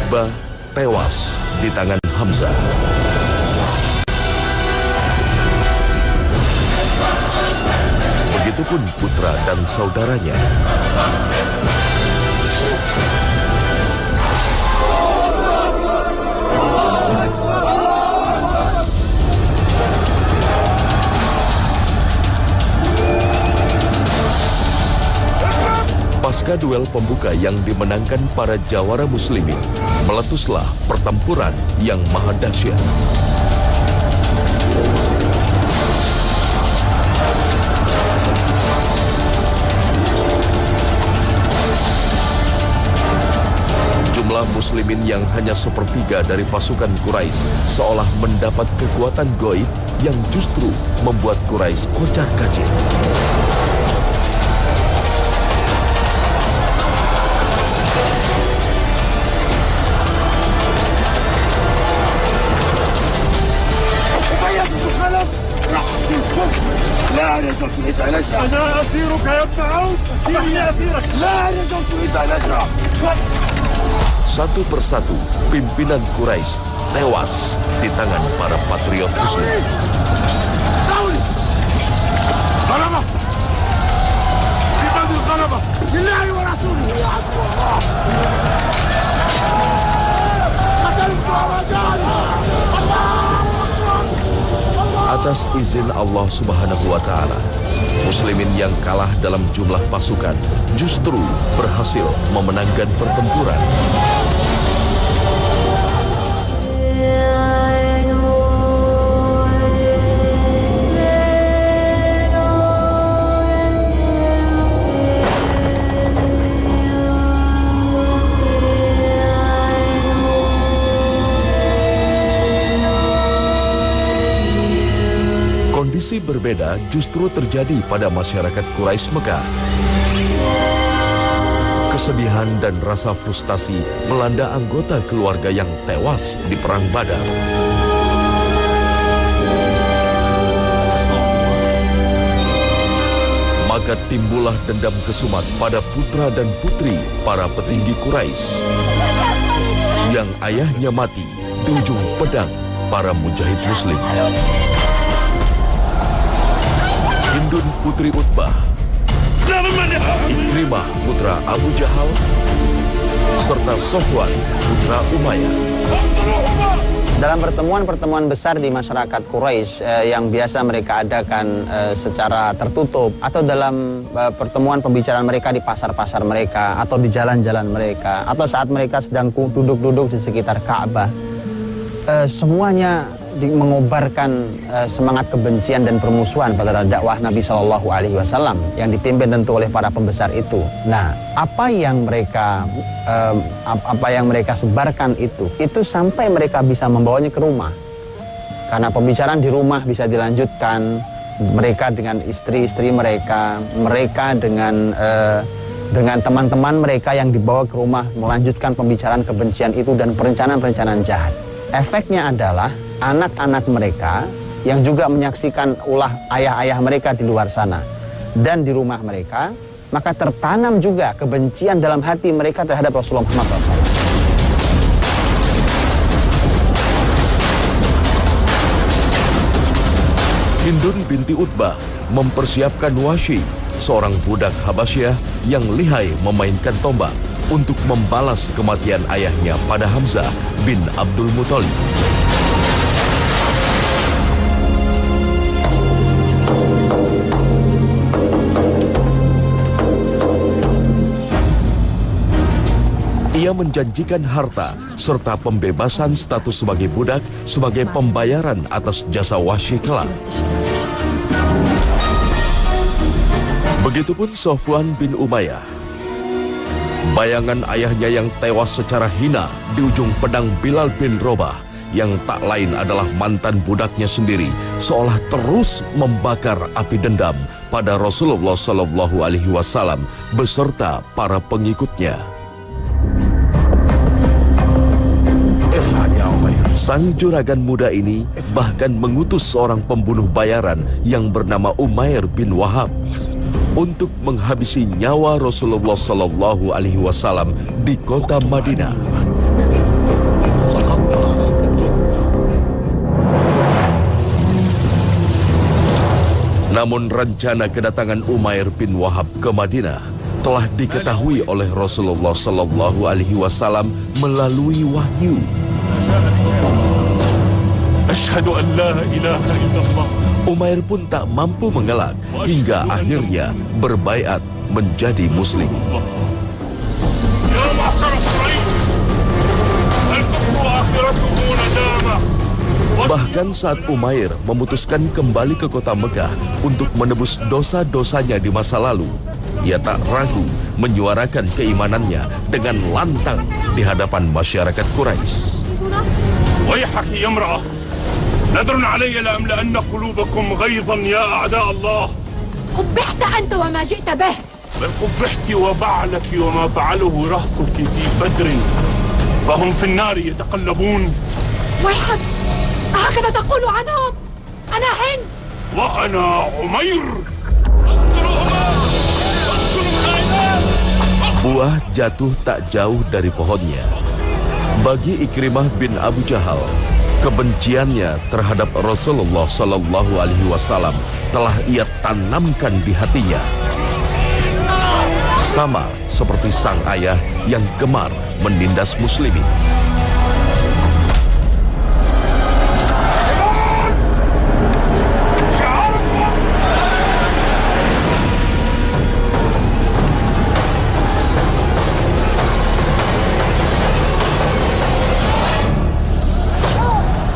Utbah tewas di tangan Hamzah. Begitupun putra dan saudaranya. Pasca duel pembuka yang dimenangkan para jawara muslimin, meletuslah pertempuran yang maha dahsyat. Jumlah muslimin yang hanya sepertiga dari pasukan Quraisy seolah mendapat kekuatan gaib yang justru membuat Quraisy kocar-kacir. Satu persatu pimpinan Quraisy tewas di tangan para patriot muslim. Atas izin Allah Subhanahu wa Ta'ala, muslimin yang kalah dalam jumlah pasukan justru berhasil memenangkan pertempuran. Kondisi berbeda justru terjadi pada masyarakat Quraisy Mekah. Kesedihan dan rasa frustasi melanda anggota keluarga yang tewas di perang Badar. Maka timbullah dendam kesumat pada putra dan putri para petinggi Quraisy yang ayahnya mati di ujung pedang para mujahid muslim. Hindun putri Utbah, Ikrimah putra Abu Jahal, serta Sofwan putra Umayyah. Dalam pertemuan-pertemuan besar di masyarakat Quraisy yang biasa mereka adakan secara tertutup, atau dalam pertemuan pembicaraan mereka di pasar-pasar mereka, atau di jalan-jalan mereka, atau saat mereka sedang duduk-duduk di sekitar Ka'bah, semuanya mengobarkan semangat kebencian dan permusuhan pada dakwah Nabi Shallallahu Alaihi Wasallam yang dipimpin tentu oleh para pembesar itu. Nah, apa yang mereka sebarkan itu sampai mereka bisa membawanya ke rumah. Karena pembicaraan di rumah bisa dilanjutkan, mereka dengan istri-istri mereka, mereka dengan teman-teman mereka yang dibawa ke rumah melanjutkan pembicaraan kebencian itu dan perencanaan-perencanaan jahat. Efeknya adalah anak-anak mereka yang juga menyaksikan ulah ayah-ayah mereka di luar sana dan di rumah mereka, maka tertanam juga kebencian dalam hati mereka terhadap Rasulullah Muhammad SAW. Hindun binti Utbah mempersiapkan Wasyi, seorang budak Habasyah yang lihai memainkan tombak, untuk membalas kematian ayahnya pada Hamzah bin Abdul Muthalib. Ia menjanjikan harta serta pembebasan status sebagai budak sebagai pembayaran atas jasa Wasyi kelak. Begitupun Sofwan bin Umayyah. Bayangan ayahnya yang tewas secara hina di ujung pedang Bilal bin Robah, yang tak lain adalah mantan budaknya sendiri, seolah terus membakar api dendam pada Rasulullah Shallallahu Alaihi Wasallam beserta para pengikutnya. Sang juragan muda ini bahkan mengutus seorang pembunuh bayaran yang bernama Umair bin Wahab untuk menghabisi nyawa Rasulullah Shallallahu Alaihi Wasallam di kota Madinah. سقطت عليك الجن. Namun rencana kedatangan Umair bin Wahab ke Madinah telah diketahui oleh Rasulullah Sallallahu Alaihi Wasallam melalui wahyu. Asyhadu an la ilaha illallah. Umair pun tak mampu mengelak hingga akhirnya berbaiat menjadi muslim. Ya ma'syar Quraisy, al-kufru akhiratuhu nadamah. Bahkan saat Umair memutuskan kembali ke kota Mekah untuk menebus dosa-dosanya di masa lalu, ia tak ragu menyuarakan keimanannya dengan lantang di hadapan masyarakat Quraisy. Wayhaki ya imra'ah, nadrun alayya la amla'anna qulubakum ghayzan ya a'da' Allah. قبحت أنت وما جئت به. بل قبحت وبعلك وما فعله رهطك في بدر فهم في النار يتقلبون. ويحك، هكذا تقول عنهم؟ أنا هند وأنا عمير. Buah jatuh tak jauh dari pohonnya. Bagi Ikrimah bin Abu Jahal, kebenciannya terhadap Rasulullah Sallallahu Alaihi Wasallam telah ia tanamkan di hatinya. Sama seperti sang ayah yang gemar menindas muslimin.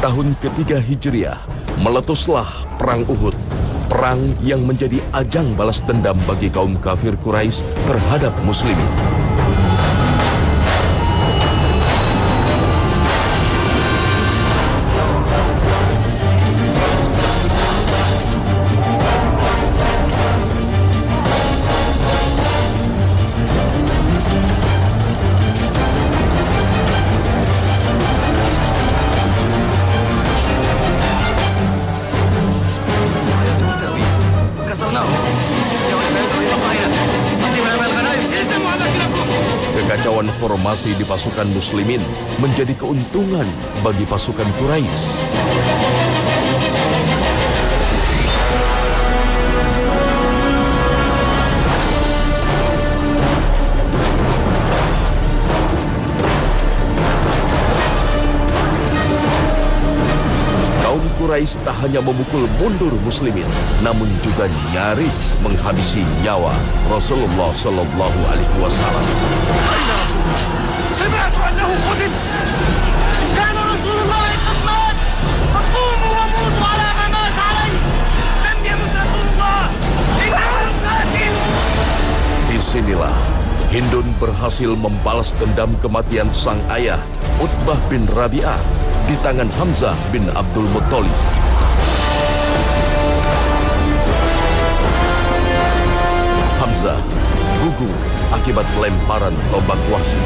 Tahun ketiga Hijriah, meletuslah Perang Uhud. Perang yang menjadi ajang balas dendam bagi kaum kafir Quraisy terhadap muslimin. Kekacauan formasi di pasukan muslimin menjadi keuntungan bagi pasukan Quraisy. Kaum Quraisy tak hanya memukul mundur muslimin, namun juga nyaris menghabisi nyawa Rasulullah Sallallahu Alaihi Wasallam. سمعت أنه قتل. كان رسول الله قد مات، فقوموا وموتوا على ما مات عليه. لم يمت رسول الله، إنه قاتل. Disinilah Hindun berhasil membalas dendam kematian sang ayah Utbah bin Rabi'ah di tangan Hamzah bin Abdul Muttalib. Hamzah gugur akibat lemparan tombak Wahsy.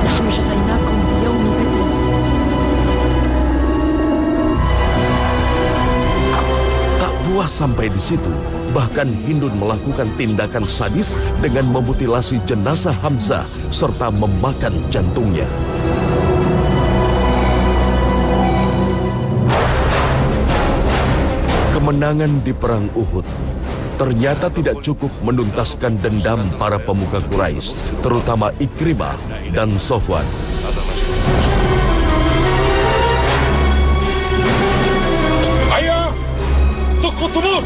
نحن جزيناكم بيوم بدر. Tak puas sampai di situ, bahkan Hindun melakukan tindakan sadis dengan memutilasi jenazah Hamzah serta memakan jantungnya. Kemenangan di Perang Uhud ternyata tidak cukup menuntaskan dendam para pemuka Quraisy, terutama Ikrimah dan Sofwan. هيا دقوا الطبول.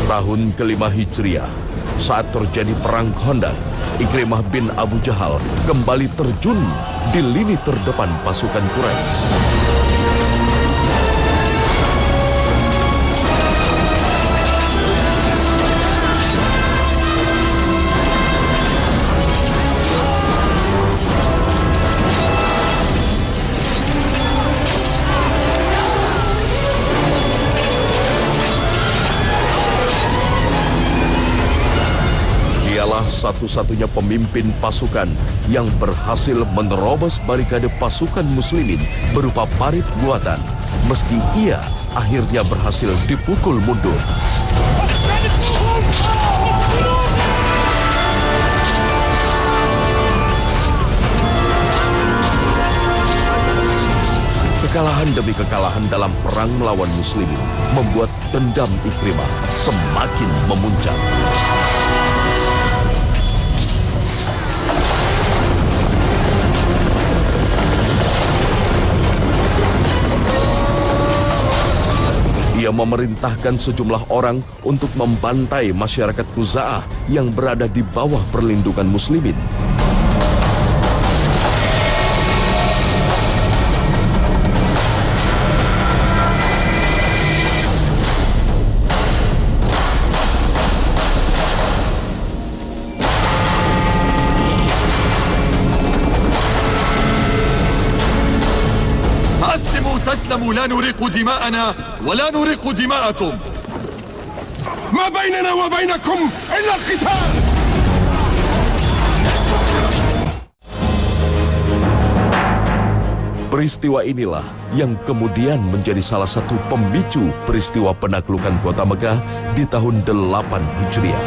Tahun kelima Hijriah, saat terjadi Perang Khandaq, Ikrimah bin Abu Jahal kembali terjun di lini terdepan pasukan Quraisy. satu-satunya pemimpin pasukan yang berhasil menerobos barikade pasukan muslimin berupa parit buatan, meski ia akhirnya berhasil dipukul mundur. Kekalahan demi kekalahan dalam perang melawan muslimin membuat dendam Ikrimah semakin memuncak. Ia memerintahkan sejumlah orang untuk membantai masyarakat Khuza'ah yang berada di bawah perlindungan muslimin. تسلموا لا نريق دماءنا ولا نريق دماءكم. ما بيننا وبينكم إلا القتال. Peristiwa inilah yang kemudian menjadi salah satu pemicu peristiwa penaklukan kota Mekah di tahun 8 Hijriah.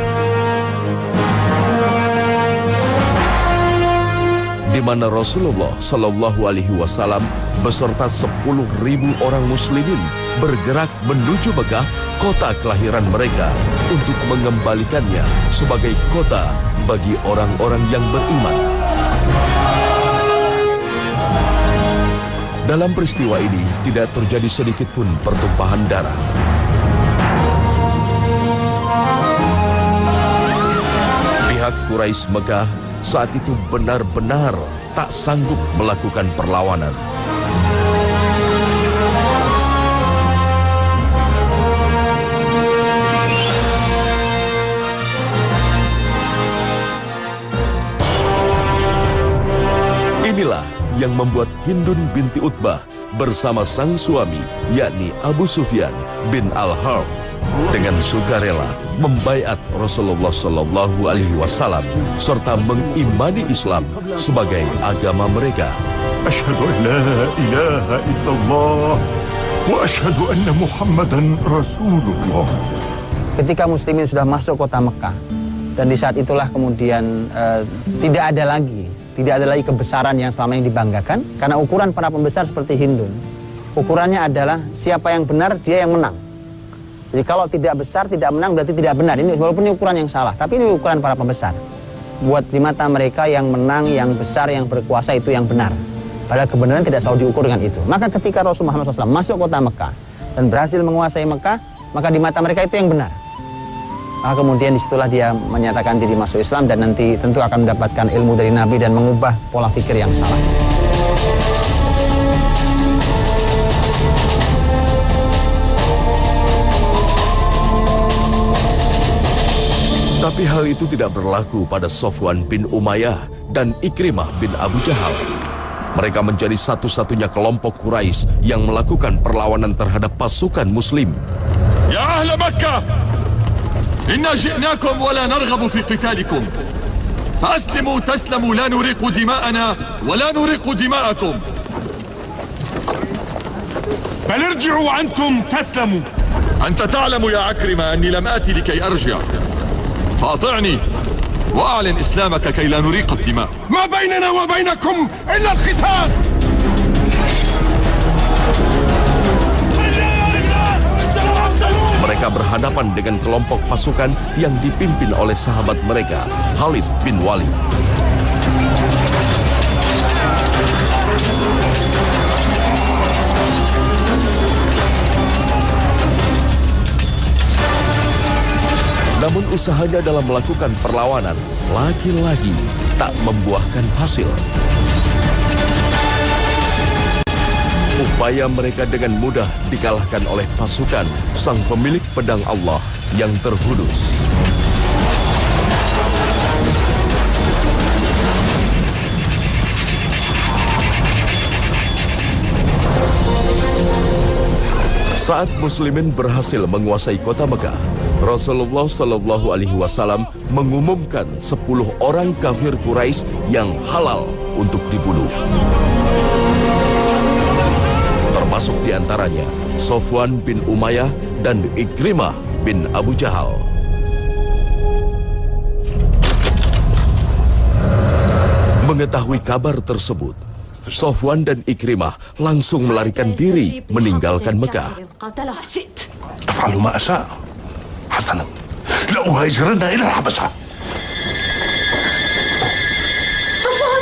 Di mana Rasulullah Shallallahu Alaihi Wasallam beserta 10.000 orang muslimin bergerak menuju Mekah, kota kelahiran mereka, untuk mengembalikannya sebagai kota bagi orang-orang yang beriman. Dalam peristiwa ini tidak terjadi sedikit pun pertumpahan darah. Pihak Quraisy Mekah saat itu benar-benar tak sanggup melakukan perlawanan. Inilah yang membuat Hindun binti Utbah bersama sang suami, yakni Abu Sufyan bin Al-Harb, dengan sukarela membaiat Rasulullah Shallallahu Alaihi Wasallam serta mengimani Islam sebagai agama mereka. Asyhadu an la ilaha illallah wa asyhadu anna Muhammadan Rasulullah. Ketika muslimin sudah masuk kota Mekah, dan di saat itulah kemudian tidak ada lagi kebesaran yang selama ini dibanggakan, karena ukuran para pembesar seperti Hindun, ukurannya adalah siapa yang benar dia yang menang. Jadi kalau tidak besar, tidak menang berarti tidak benar. Ini walaupun ini ukuran yang salah, tapi ini ukuran para pembesar. Buat di mata mereka yang menang, yang besar, yang berkuasa itu yang benar. Padahal kebenaran tidak selalu diukur dengan itu. Maka ketika Rasulullah Muhammad SAW masuk kota Mekah dan berhasil menguasai Mekah, maka di mata mereka itu yang benar. Maka kemudian disitulah dia menyatakan diri masuk Islam dan nanti tentu akan mendapatkan ilmu dari Nabi dan mengubah pola pikir yang salah. Tapi hal itu tidak berlaku pada Sofwan bin Umayyah dan Ikrimah bin Abu Jahal. Mereka menjadi satu-satunya kelompok Quraisy yang melakukan perlawanan terhadap pasukan Muslim. Ya ahla Makkah, inna ji'nakum wa la narghabu fi qitalikum. Faslimu taslamu la nuriqu dima'ana wa la nuriqu dima'akum. بل ارجعوا وأنتم تسلموا. أنت تعلم يا عكرمة أني لم آتي لكي أرجع، فأطعني وأعلن إسلامك كي لا نريق الدماء. ما بيننا وبينكم إلا القتال. Mereka berhadapan dengan kelompok pasukan yang dipimpin oleh sahabat mereka, Khalid bin Walid. Namun usahanya dalam melakukan perlawanan lagi-lagi tak membuahkan hasil. Upaya mereka dengan mudah dikalahkan oleh pasukan sang pemilik pedang Allah yang terhunus. Saat muslimin berhasil menguasai kota Mekah, Rasulullah Shallallahu Alaihi Wasallam mengumumkan 10 orang kafir Quraisy yang halal untuk dibunuh. Termasuk diantaranya Sofwan bin Umayyah dan Ikrimah bin Abu Jahal. Mengetahui kabar tersebut, Sofwan dan Ikrimah langsung melarikan diri meninggalkan Mekah. أفعل ما أشاء حسنا لأهاجرن إلى الحبشة. صفوان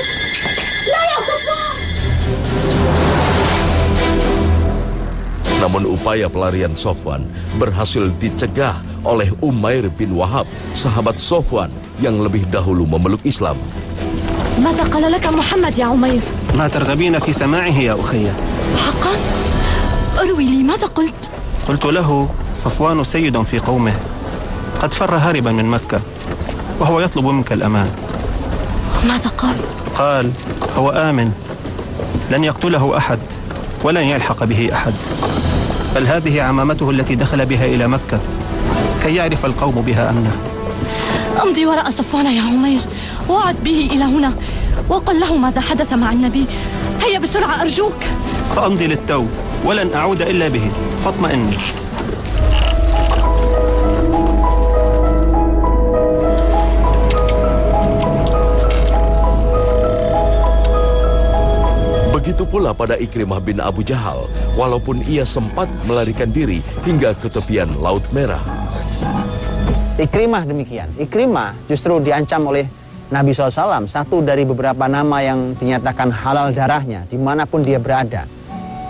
لا يا صفوان. Namun upaya pelarian Sofwan berhasil dicegah oleh Umair bin Wahab, sahabat Sofwan yang lebih dahulu memeluk Islam. ماذا قال لك محمد يا عمير؟ ما ترغبين في سماعه يا أخي؟ حقا؟ أروي لي ماذا قلت؟ قلت له صفوان سيد في قومه قد فر هاربا من مكة وهو يطلب منك الأمان. ماذا قال؟ قال هو آمن لن يقتله أحد ولن يلحق به أحد، بل هذه عمامته التي دخل بها إلى مكة كي يعرف القوم بها أمنه. أمضي وراء صفوان يا عمير وعد به إلى هنا وقل له ماذا حدث مع النبي. هيا بسرعة أرجوك. سأمضي للتو ولن أعود إلا به فاطمئني. Begitu pula pada Ikrimah bin Abu Jahal, walaupun ia sempat melarikan diri hingga ke tepian Laut Merah. Ikrimah demikian. Ikrimah justru diancam oleh Nabi SAW, satu dari beberapa nama yang dinyatakan halal darahnya dimanapun dia berada.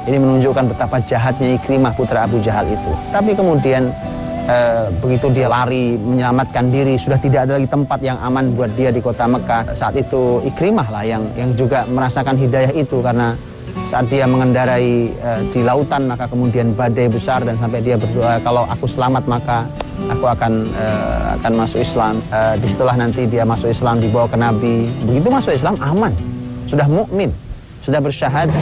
Ini menunjukkan betapa jahatnya Ikrimah putra Abu Jahal itu. Tapi kemudian begitu dia lari menyelamatkan diri, sudah tidak ada lagi tempat yang aman buat dia di kota Mekah. Saat itu Ikrimah lah yang juga merasakan hidayah itu, karena saat dia mengendarai di lautan maka kemudian badai besar dan sampai dia berdoa, kalau aku selamat maka aku akan masuk Islam. Disitulah nanti dia masuk Islam, dibawa ke Nabi. Begitu masuk Islam aman, sudah mukmin, sudah bersyahadat.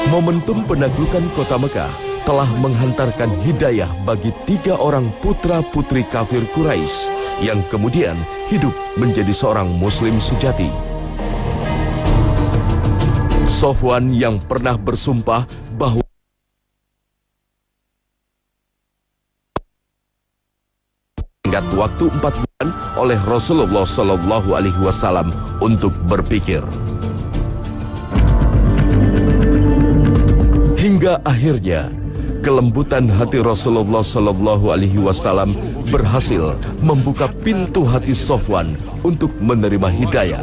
Momentum penaklukan kota Mekah telah menghantarkan hidayah bagi 3 orang putra-putri kafir Quraisy yang kemudian hidup menjadi seorang muslim sejati. Sofwan yang pernah bersumpah bahwa tenggat waktu 4 bulan oleh Rasulullah Shallallahu Alaihi Wasallam untuk berpikir. Hingga akhirnya kelembutan hati Rasulullah Shallallahu Alaihi Wasallam berhasil membuka pintu hati Sofwan untuk menerima hidayah.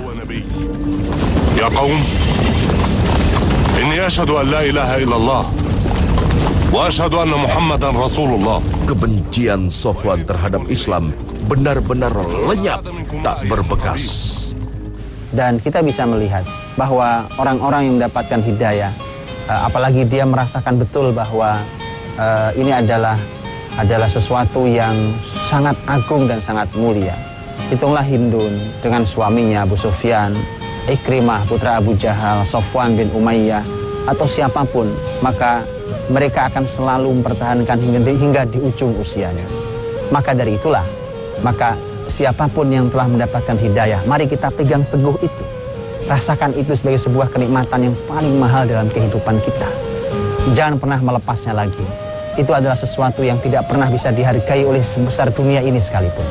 يا قوم إني أشهد أن لا إله إلا الله وأشهد أن محمدا رسول الله. Kebencian Sofwan terhadap Islam benar-benar lenyap, tak berbekas. Dan kita bisa melihat bahwa orang-orang yang mendapatkan hidayah, apalagi dia merasakan betul bahwa ini adalah sesuatu yang sangat agung dan sangat mulia. Hitunglah Hindun dengan suaminya Abu Sufyan, Ikrimah putra Abu Jahal, Sofwan bin Umayyah, atau siapapun, maka mereka akan selalu mempertahankan hingga di ujung usianya. Maka dari itulah, maka siapapun yang telah mendapatkan hidayah, mari kita pegang teguh itu. Rasakan itu sebagai sebuah kenikmatan yang paling mahal dalam kehidupan kita. Jangan pernah melepasnya lagi. Itu adalah sesuatu yang tidak pernah bisa dihargai oleh sebesar dunia ini sekalipun.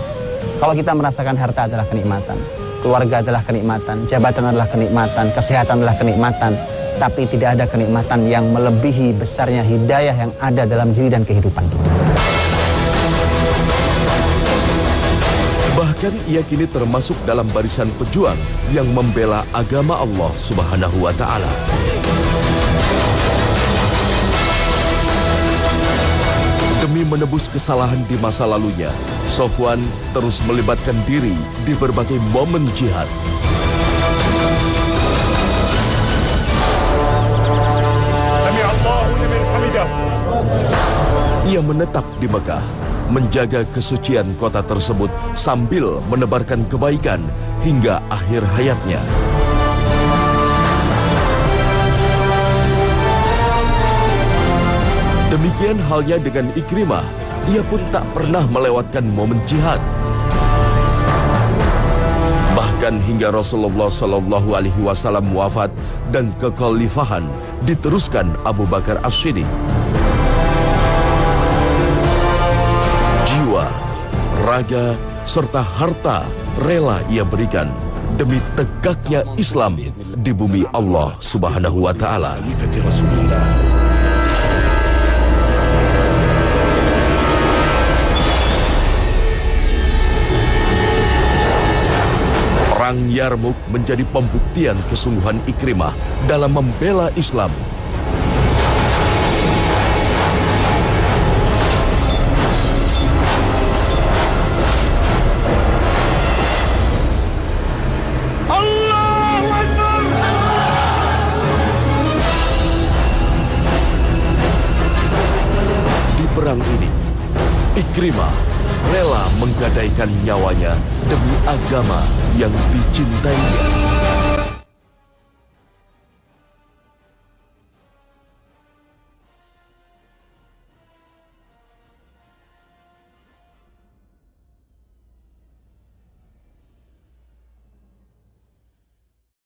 Kalau kita merasakan harta adalah kenikmatan, keluarga adalah kenikmatan, jabatan adalah kenikmatan, kesehatan adalah kenikmatan, tapi tidak ada kenikmatan yang melebihi besarnya hidayah yang ada dalam diri dan kehidupan kita. Bahkan ia kini termasuk dalam barisan pejuang yang membela agama Allah Subhanahu wa Ta'ala. Demi menebus kesalahan di masa lalunya, Sofwan terus melibatkan diri di berbagai momen jihad. Ia menetap di Mekah, menjaga kesucian kota tersebut sambil menebarkan kebaikan hingga akhir hayatnya. Demikian halnya dengan Ikrimah, ia pun tak pernah melewatkan momen jihad. Bahkan hingga Rasulullah Shallallahu Alaihi Wasallam wafat dan kekhalifahan diteruskan Abu Bakar As-Siddiq. Jiwa, raga, serta harta rela ia berikan demi tegaknya Islam di bumi Allah Subhanahu wa Ta'ala. Perang Yarmuk menjadi pembuktian kesungguhan Ikrimah dalam membela Islam. Di perang ini, Ikrimah rela menggadaikan nyawanya demi agama yang dicintainya.